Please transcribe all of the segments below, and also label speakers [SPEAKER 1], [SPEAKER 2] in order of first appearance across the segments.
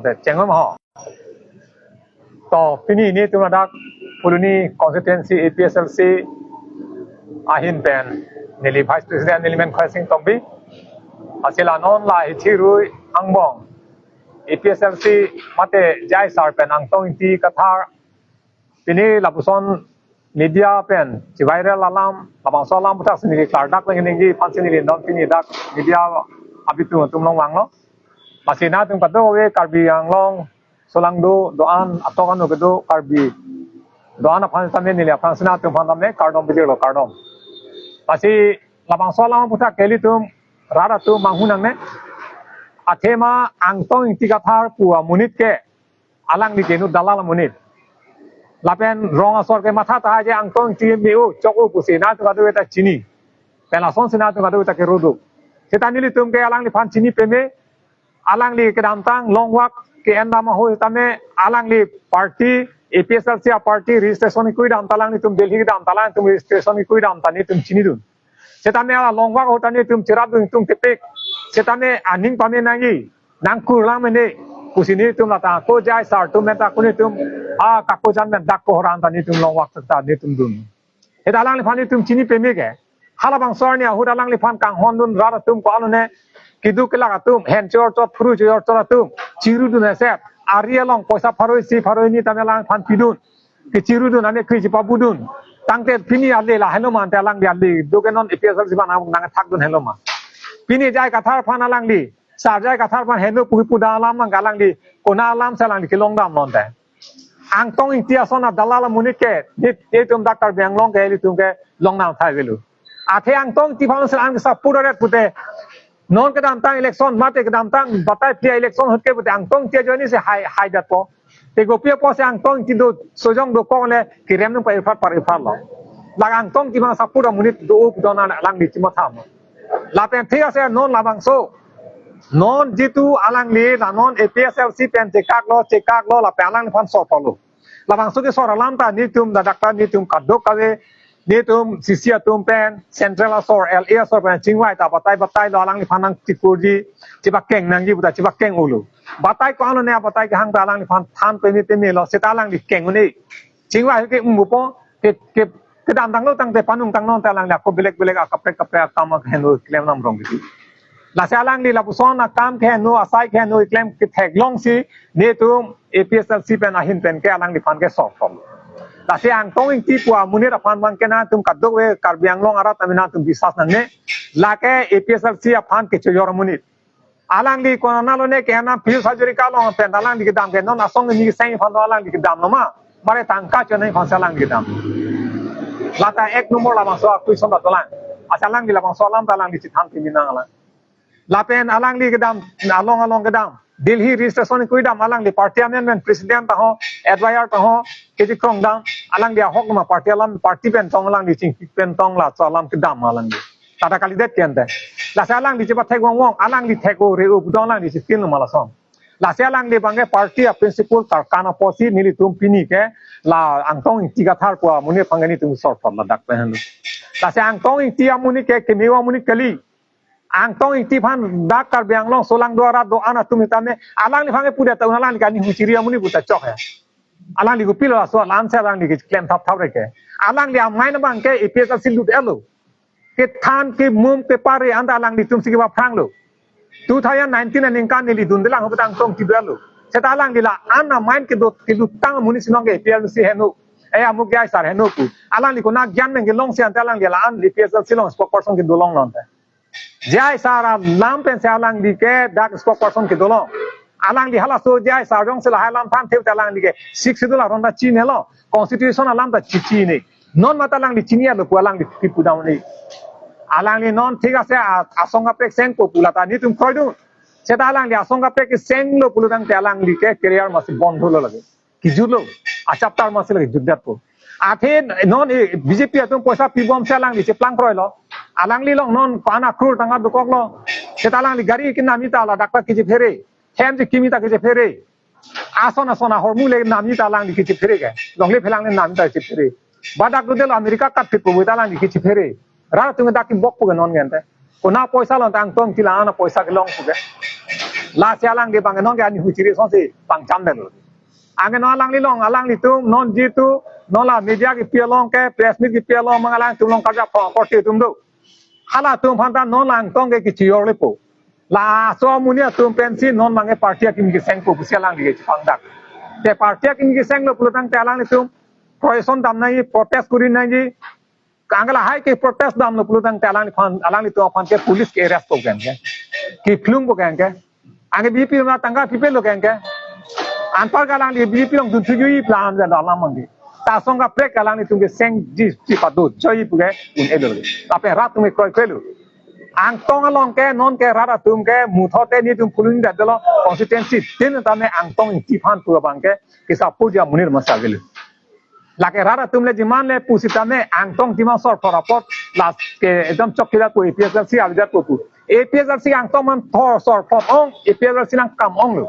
[SPEAKER 1] de chengom ho to pini ni tu dak puluni constituency APSLC ahin pen nili vice president element khasing tombi asila non la hichirui angbong APSLC mate jai sar pen angtong ti kathar pini lapuson media pen ci viral alam labang salam putak sini klardak lagi ni fansin ni non pini dak media abitu tumlong wanglo masina tung padu we karbi anglong solangdo doan atokan ogedo karbi doan aphan samen ni aphan sina tung phan tamne kardom bidiro kardom pasi labang salam putak keli tum rara tu manghunang ne athema angtong ti kathar puwa munit ke alang di kenu dalal munit lapen rong asor ke matha ta je angtong ti miu choku pusina tu kadu eta chini pelason sina tu kadu eta ke rodu setani li tum ke alang li phan chini peme alang li ke damtang longwak ke endama ho tame alang li party APSLC party registration kui dam talang ni tum delhi dam talang tum registration kui dam tani tum chini dun setane ala longwak ho tani tum chirat dun tum tepek setane aning pame nangi nangkur lang mene kusini tum lata ko jai sar tum meta kuni tum a kako jan men dak ko horan tani tum long wak ta ni tum dun he dalang li phani tum chini peme ke hala bang sor ni hu dalang li phan kang hon dun ra tum ko alune kidu ke laga tum hen chor chot fru chor chor tum chiru dun set aria long poisa pharoi si pharoi ni tamelang phan pidun ke chiru dun ane kri jipa budun tangte pini alle la hello man talang di alle dogenon APSL siban nang thak dun hello ma pini jai kathar phan alang li sarjai kathar pan henu puhi puda alam mang galang di kona alam salang di kilong dam non te angtong intia sona dalala munit ke ni tum dakar benglong ke li tum ke long nam thai gelu athe angtong ti phang sang sa pura ret pute non ke dam tang election mate ke dam tang batai pia election hot ke pute angtong ti joni se hai dat po te go pia po se angtong ti do sojong do ko le ki rem nang pa ifat lo lag angtong ti phang sa pura munit do up dona lang di chima tham la pen thia se non labang so non jitu alang li la non APSLC pen cekak lo la pelang fan so polo la bang so ke so alam ta ni tum da dakta ni tum kadok kawe ni tum sisia tum pen central asor LA asor pen chingwai ta batai lo alang li phanang tikurji chiba keng nang ji buta chiba keng ulu batai ko alo ne batai ke hang ta alang li phan than pe ni lo seta alang li keng ni chingwai ke umupo ke dam tang lo tang te panung tang non ta alang la ko belek akapre kam henu klem nam rong gitu la salang li la puson na kam ke no asai ke no claim ke thek long si ne tum APSLC pen ahin pen ke alang li fan ke sok pom la se ang tong ti pua munira fan man ke na tum kadok we karbiang long arat amina tum bisas nang ne la ke APSLC fan ke choyor munit alang li ko na lo ne ke na phil sajuri ka long pen alang li ke dam ke no na song ni sai fan alang li ke dam no ma mare tang ka cho nei fan salang li ke dam la ta ek number la ma so ku son da tolang asalang li la ma so alam ta lang li chitham ti minang ala lapen alang li gedam along gedam Delhi registration kui dam alang li party amendment president ta ho advisor ta ho keji krong dam alang dia hok ma party pen tong alang li ching pen tong la so alam gedam alang li tata kali det ken te la sa alang li chiba thek wong alang li thek o re u dong lang li sin mala som la sa alang li bange party a principal tar kana posi nili tum pini ke la angtong tiga thar ko muni phangani tum sor pam la dak pe han la sa angtong ti amuni ke kemiwa muni kali angtong iti phan dakar benglong solang dwara do ana tumi tame alang li phange puda ta alang li kani huchiri amuni buta chok hai alang li gupilo so lan sa alang li claim thap thap reke alang li amai na bang ke APSLC lut elo ke than ke mum ke pare anda alang li tum sikiba phang lo 2019 aning kan li dundelang hobang tong ti delo seta alang li la ana main ke do ti lut tang muni sinong ke APSLC henu amuk gai sar henu ku alang li ko na gyan meng ke long se anta alang li la an APSLC long spokesperson ke dolong non ta jai sara lam pen alang di ke dak spokesperson ke dolo alang di hala so jai sarjong sela halam than theu talang di ke 6 dola ronda chin helo constitution alam ta chichi ni non mata alang di chinia lo alang di tipu daun ni alang ni non ঠিক আছে asonga pek seng popula ta ni tum khoi du seta alang di asonga pek seng lo pulutang te alang di ke career masi bond holo lage ki julo achaptar masi lage juddat ko athe non BJP atum poisa pibom se alang di se plang kroi lo alang li long non pana krur tanga dukok lo setalang li gari kin nami ta la dakta ki je fere hem je kimi ta ki je fere asona hormule nami ta lang ki je fere ke longle phelang le nami ta je fere badak do del america kat pe po ta lang ki je fere ra tu dak ki bok pu non gente ko na poisa lo tang tong ti la na poisa ke long pu ke last alang di bang non ke ani huciri son si bang jam deh ange no alang li long alang li tu non jitu non la media ki pialong ke press meet ki pialong mangalang tu long kaja pho korti tum do hala tum phanta non lang tong ke ki chiyor le po la so munia tum pensi non mangi party ki seng po pusialang di ke pangdak te party ki seng lo pulutang te alang li tum proison dam nai protest kuri nai Angala hai ke protest dam lo pulutang te alang li tu aphan ke police ke arrest ko gen ke ki flung ko gen ke ange bp na tangga people lo gen ke anpar galang li bp long dun thuju plan ja dalam mangi ta songa prek galang li tumge seng ji padu choi puge un edol tape rat tume koi kelu ang tong along ke non ke rara tum ke muthote ni tum pulung da dalo constituency tin tame ang tong ti phan pu bang ke kisa puja munir masagel lake rara tumle jiman le pusita me ang tong timang sor porapot las ke edam chokila ko APSLC aljar ko pu APSLC ang tong man thor sor pop ong APSLC nang kam ong lo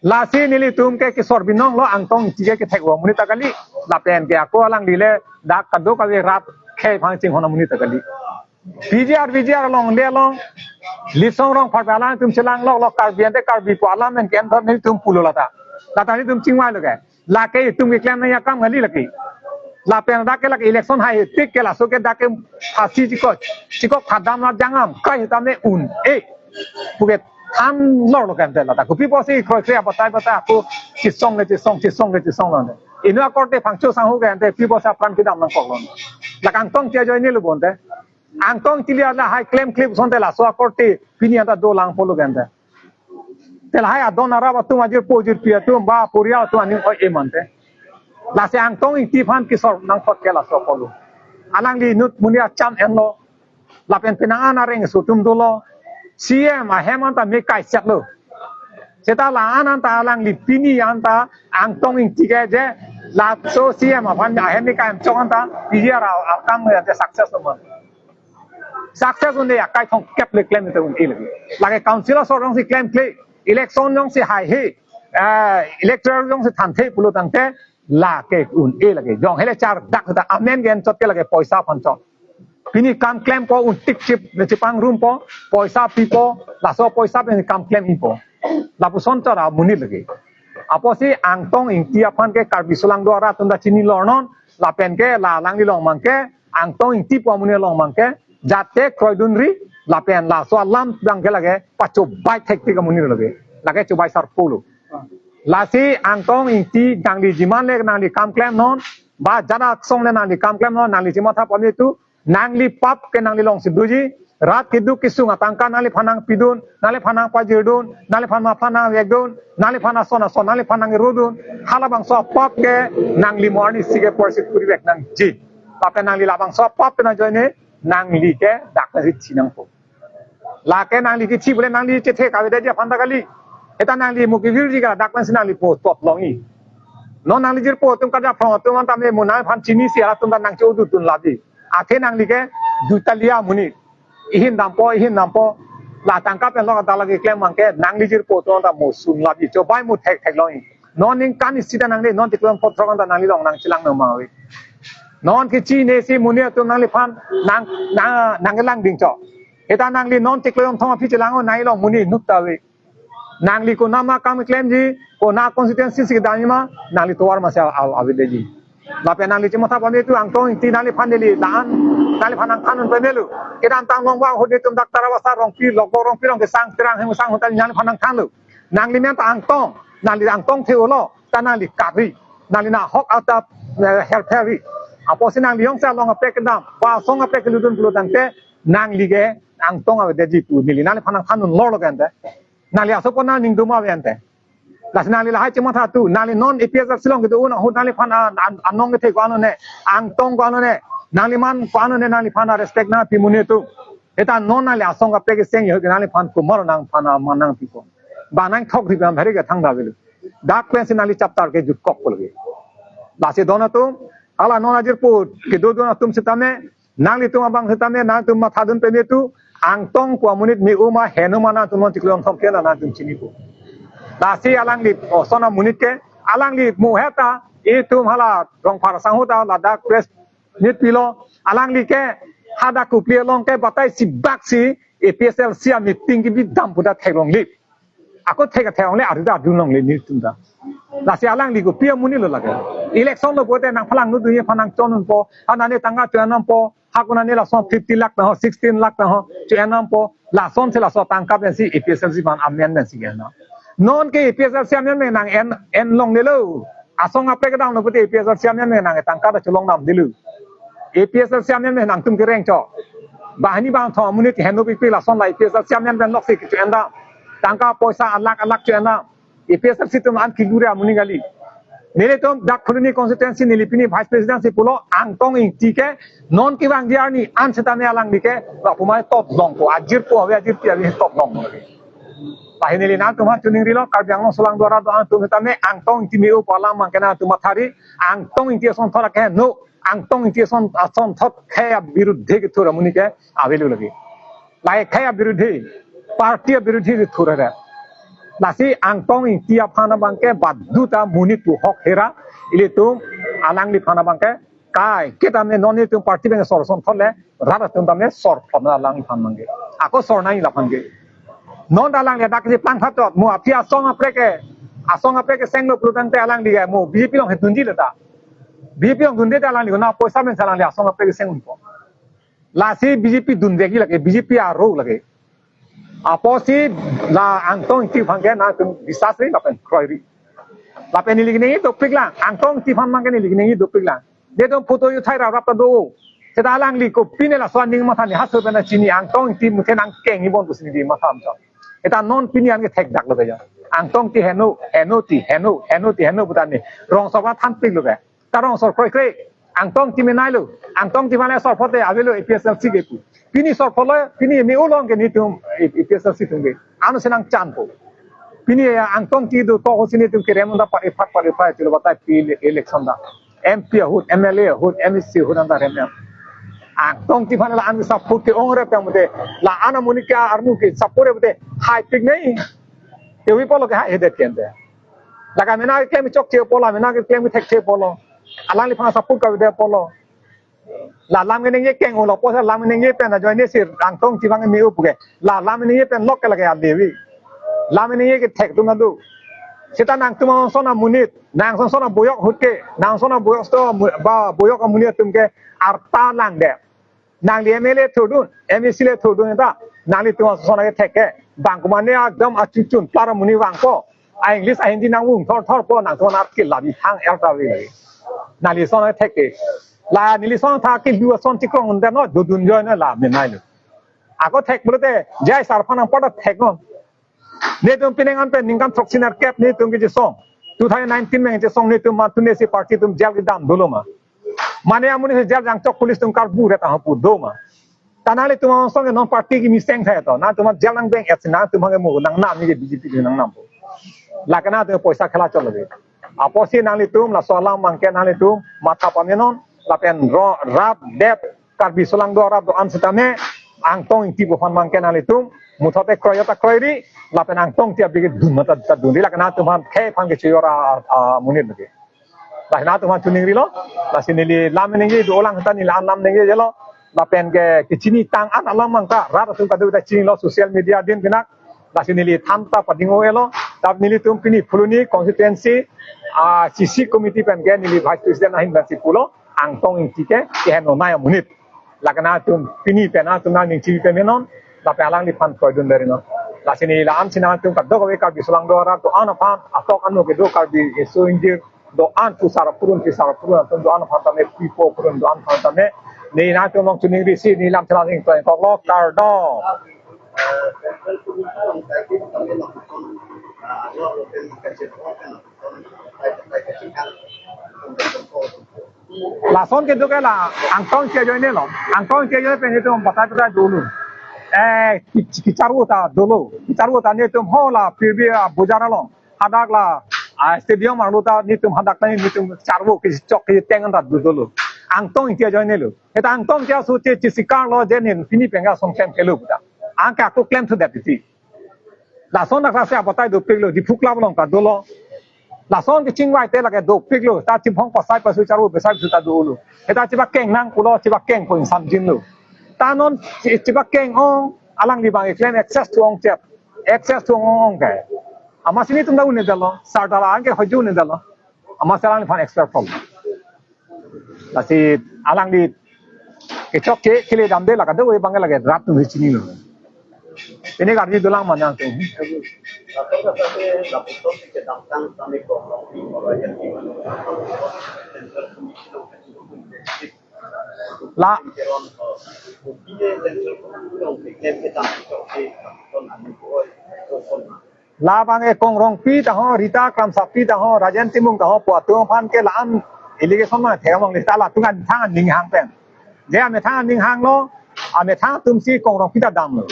[SPEAKER 1] lasi nili tum ke kisor binong lo ang tong tige ke thek wa muni takali la pen ke ko alang dile dak kado ka rat khe phang ching hona muni takali VGR long le long lisong rong phar balang tum chilang lok kar bian te kar bi po alam men ken thor nili tum pulo lata ni tum chingwai lo ke la ke tum ke klem na ya kam ngali laki la pen da ke lak election hai tik ke la so ke da ke phasi chiko khadam na jangam kai tamne un puket tham lor lo kan te la ta ko people si khoi khria batai ko chisong lo ino korte phangcho sang ho kan te people sa plan kidam nang kok lo la kang tong tia join ni lo bonte ang tong tilia la hai claim clip son te la so korte pini ata do lang polo kan te tel hai adon ara tu majir pojir pia tu ba puria tu ani oi emante la se ang tong ti phan kisor nang phot ke la so polo alang li nut munia cham en lo la pen pinang ana reng so tum do lo CM hemanta me kai set lo seta la ananta alang li pini anta ang tong tiga je la so CM phan ya hem kai chong anta dia ra akam ya success mo success unde ya kai thong kep le claim te un ile la ke councilor so rong si claim claim election yong si hai he electoral yong si than the pulo tang te la ke un lage jong hele char dak ta amen gen chot ke lage paisa phan chot pini kam claim po un tik chip ne chipang room po paisa pipo la so paisa pe kam claim ipo la puson chara muni lage apo si ang tong ing tia phan ke kar bisulang do ra tunda chini lornon la pen ke la lang li long mang ke ang tong ing ti po muni long mang ke jate kroidun ri la pen la so lam bang ke lage pacho bai thek ti ka muni lage chubai sar pulu la si ang tong ing ti dang li jiman le nang li kam claim non ba jana song le nang li kam claim non nang li jima tha pami tu nang li pap ke nang li long siduji rat kidu kisung atangka nang li phanang pidun nang li phanang pajidun nang li phanang phanang yegdun nang li phanang sona nang li phanang rodun halabang so pap ke nang li morni sige porsit puri bek nang ji pape nang li labang so pap na joine nang li ke dak na chinang po la ke nang li ki chi bole nang li che the ka de ja phanda kali eta nang li mukivir ji ka dak na sinang li po top longi non nang li jir po tum ka ja phang tum tam ne munai phan chini si ala tum da nang chou du tun labi athe nang li ke dutalia muni ihin nampo la tangka pen lo ka lagi claim mangke nang li jir po to da mo sun labi cho bai mu thek longi non ning kan sida nang le non ti klem pot thong da nang li long nang chilang no mawi non ki chi ne si muni to nang li phan nang lang ding cho eta nang li non ti klem thong phi chilang nai long muni nut ta we nang li ko nama kam claim ji ko na constituency si dani ma nang li to war ma sa avide ji la pe nang li chimo tha pami tu ang tong ti nang li phan li lan nang li phanang khanun pe melu kedam tang long wa hodi tum dak tara wasa rong pi lok rong pi rong ke sang terang hem sang hotel nang li phanang khan lu nang li men ta ang tong nang li ang tong theu lo ta nang li kari nang li na hok out help heavy apo si nang li yong sa long a pe kedam wa song a pe ke ludun pulo tang te nang li ge ang tong a de ji pu ni li nang li phanang khanun lo lo kan te nang li aso ko nang ning du ma wen te las nang li la hai chimo tha tu nang li non APSLC silong ke tu un ho nang li phan anong ke the ko anu ne ang tong ko anu ne nang li man ko anu ne nang li phan respect na pi muni tu eta non nang li asong ka pe ke seng yo ke nang li phan ko mar nang phan manang pi ko ba nang thok ri bam bhari ke thang da belu dak pen sin nang li chaptar ke jut kok ko ge la se dona tu ala non ajir pu ke do dona tum sitame nang li tum abang sitame nang tum ma thadun pe me tu ang tong ko munit mi uma henumana tum non tiklong thom ke na tum chini ko dasi alang li sona munit ke alang li mu heta tum hala rong phar sang hota la dak press nit pilo alang li ke hada ku pli long ke batai si bak si APSLC meeting ki bi dam puda thairong li Aku take thang le arida dunong le ni tunda. La si alang li ko pia muni lo lage. Election lo bote nang phalang nu duye phanang chonun po hanane tanga chuanam po hakuna ne la son 50 lakh na ho 16 lakh na ho chuanam po la son se la so tangkap ne si EPSLC ban amendment si gen na. Non ke EPSLC amendment nang en long ne lo. Asong apre ke dang no bote EPSLC amendment nang tangkap da cholong nam dilu. EPSLC amendment nang tum ke reng cho. Bahani bang tho muni ti henu pi la son la EPSLC amendment nok si chu enda. Tangka poisa alak chu enda. EPSLC tum an kigure amuni gali. Nile tum dak phuluni constituency nilipini vice presidency pulo angtong ing tike non ki bang dia ni an setane alang dike la pumai top long ko ajir po ave ajir ti ave top long. Bahini lina tumha tuning rilo karbiang no sulang dora do an tum setane angtong ti miu pala mangkena tumathari angtong ing ti son thola ke no angtong ing ti son thot khaya biruddhe ke thura muni ke avelu lagi. Lai khaya biruddhe party biruddhe ke thura ra. Lasi angtong ing tiap phana bangke baduta muni tu hok hera ile tu alang li phana bangke kai kita me noni tu party bang sorson thole rara tu tamne sor phana alang phan mangi ako sor nai la phange non alang le dak ji pang phatot mu apia song apreke senglo prudang te alang li mu BJP long hetun ji leta BJP long dunde ta alang li na poisa men salang li asong apreke seng po lasi BJP dunde gi lage BJP a ro lage aposi la angtong ti phangge na tum disasri lapen kroiri lapen iligni to pigla angtong ti phang mangge iligni to pigla de to photo yu thai ra rap do seda lang li ko pine la swan ning ma thani hasu bena chini angtong ti muthe nang keng ni bon busni di ma tham cha eta non pinian ge thek dak lo ga angtong ti henu budani rong sawa tham pig lo ga tarong sor kroi kroi angtong ti menai lo angtong ti mane sor phote avelo EPSLC ge pu pini sor phole pini me ulong ge ni tum EPSLC tum ge anu senang chanpo pini angtong ti do to hosini tum kerem da pa efak pa chilo bata pil election da MP hut MLA hut MEC hut anda remya angtong ti phane la an support ke ongre pe mute la ana munika armu ke support mute hai pig nei te wi polo ke hai hedet kende daga mena ke mi chok che pola mena ke mi thek che polo alang li phang support ka de polo la lam ke nge keng lo posa lam nge pen na join ne sir angtong ti bang mi up ke la lam nge pen lok ke la ke dewi lam nge ke thek tu na du sita nang tu ma sona munit nang sona boyok hut ke nang sona boyok sto ba boyok amunit tum ke arta lang de nang li MLA thudun MEC le thudun da nang li tu sona ke thek ke bang ko mane akdam achuchun para muni wang ko a english a hindi nang wung thor po nang sona ke la bi hang elta wi nang li sona thek ke la nili son tha ke biwa son ti krong nda no dudun jo na la me nai lo ako thek bolte jai sar phana pada thek no ne tum pineng an pe ningkan proxinar cap ne tum ke song 2019 में जे song ne tum ma tune si party tum jal ke dam dolo ma mane amuni se jal jang chok police tum kar bu reta ha pu do ma tanale tum song non party ki miseng tha to na tum jal nang beng et na tum ha mo nang nam ni BJP nang nam la kana tum poisa khela chol le aposi nang li tum la solam mangke nang li tum mata pamenon lapen rap dep karbi solang do rap do ansitame angtong ti bo fan mangken alitum muthote kroyata kroiri lapen angtong ti abige dumata ta dundi lakna tumhan khe phang ke chiora munit bage lahna tumhan tuning rilo lasinili lamningi do lang tani lam ningi jelo lapen ke kichini tang an alam mangka rat tum kadu ta chini lo social media din binak lasinili thamta padingo elo tab nili tum pini fuluni constituency CC committee pen ke nili vice president ahin basi pulo angtong ing tike ke no na munit lakana tum pini pena tum na ning chi pe menon la pelang di pan ko dun derino la sini la am sina tum ka do ka bi sulang do ra to an pan atok anu ke do ka bi so indir do an tu sara purun tum do an pan ta me pipo purun do an pan ta me ni na tum long tuning ri si ni lam thala sing ko lo kar do la son ke do ke la angtong ke joine lo angtong ke joine pe ni tum bata bata dulu kicharu ta ne tum hola pirbi bujara lo hadak la stadium arlo ta ni tum hadak ta ni tum charbo ke chok ke tengan ta dulu angtong ke joine lo eta angtong ke su te sikar lo je ni fini penga som kem ke lo buta angka ko claim to that ti la son na sa bata do peglo di phukla bolong ka dolo la son ke chingwai te la ke do piglo ta chi phong pasai pasu charu besai su ta do lu eta chi ba keng nang kulo chi ba keng ko sam jin lu ta non chi ba keng ong alang li bang claim access to ong chep access to ong ke ama sini tum da une dalo sartala anke hoju une dalo ama salang fan expert from lasi alang di kechok ke kile damde laga de we bangal lage rat tu chini lo ini garji dulang manang tu la la bang e kong rong pi ta ho rita kram sa pi ta ho rajan timung ta ho po tu phan ke lam irrigation ma theu mong le ta la tungan thang ning hang pen je ame thang ning hang lo ame thang tum si kong rong pi ta dam lo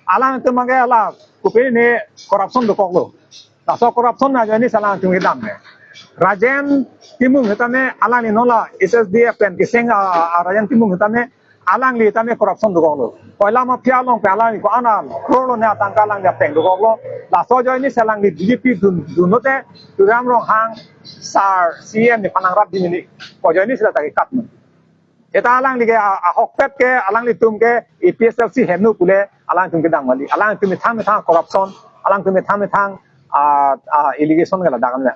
[SPEAKER 1] alang tu mang ke ala ku pe ne corruption do kok lo ta so corruption na jani salang tung ke dam ne rajan timung heta ne alang ni nola ssdf pen kiseng rajan timung heta ne alang li ta ne corruption do kok lo koila ma phia long pa alang ni ko ana kro lo ne atang ka lang ya peng do kok lo la so joy ni salang ni dgp du no te tu ram rong hang sar cm ni panang rap di ni ko joy ni sila ta ke kat no eta alang li ke a hok pet ke alang li tum ke epslc hemnu kule alang tum ke dang mali alang tum thang corruption alang tum thang irrigation gala dagam na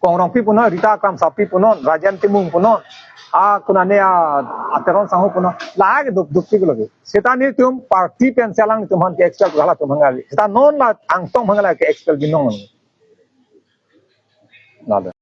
[SPEAKER 1] kongrong pi puno rita kram sapi puno rajan timung puno kunane ateron sahu puno lag dukti gulo seta ni tum party pen salang tum han ke expel gala tum hangali seta non la angtong hangala ke expel ginong nada